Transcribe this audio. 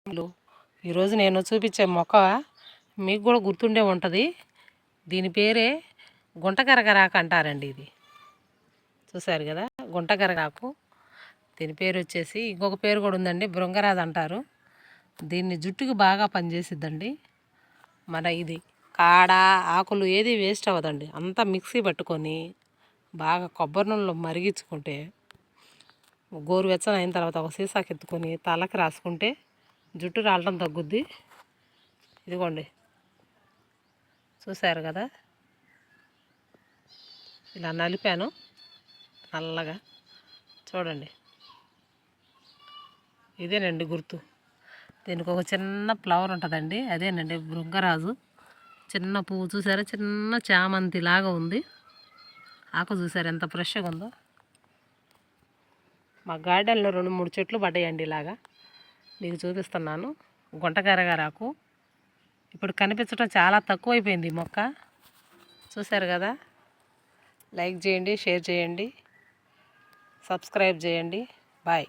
ఈరోజు నేను చూపించే మొక్క మీకు కూడా గుర్తుండే ఉంటుంది. దీని పేరే గుంటకరగరాకు అంటారండి. ఇది చూసారు కదా, గుంటకరగాకు. దీని పేరు వచ్చేసి ఇంకొక పేరు కూడా ఉందండి, భృంగరాజు అంటారు. దీన్ని జుట్టుకి బాగా పనిచేసిద్దండి. మన ఇది కాడ ఆకులు ఏది వేస్ట్ అవ్వదండి. అంతా మిక్సీ పట్టుకొని బాగా కొబ్బరి నూనెలో మరిగించుకుంటే గోరువెచ్చని అయిన తర్వాత ఒక సీసాకి ఎత్తుకొని తలకి రాసుకుంటే జుట్టు రాలడం తగ్గుద్ది. ఇదిగోండి, చూశారు కదా, ఇలా నలిపాను నల్లగా. చూడండి, ఇదేనండి గుర్తు. దీనికి ఒక చిన్న ఫ్లవర్ ఉంటుందండి, అదేనండి భృంగరాజు. చిన్న పువ్వు చూసారా, చిన్న చామంతి లాగా ఉంది. ఆకు చూసారు ఎంత ఫ్రెష్గా ఉందో. మా గార్డెన్లో 2-3 చెట్లు పడ్డాయండి ఇలాగా. మీకు చూపిస్తున్నాను. గుంటకరగరాకు ఇప్పుడు కనిపించడం చాలా తక్కువైపోయింది ఈ మొక్క. చూశారు కదా, లైక్ చేయండి, షేర్ చేయండి, సబ్స్క్రైబ్ చేయండి. బాయ్.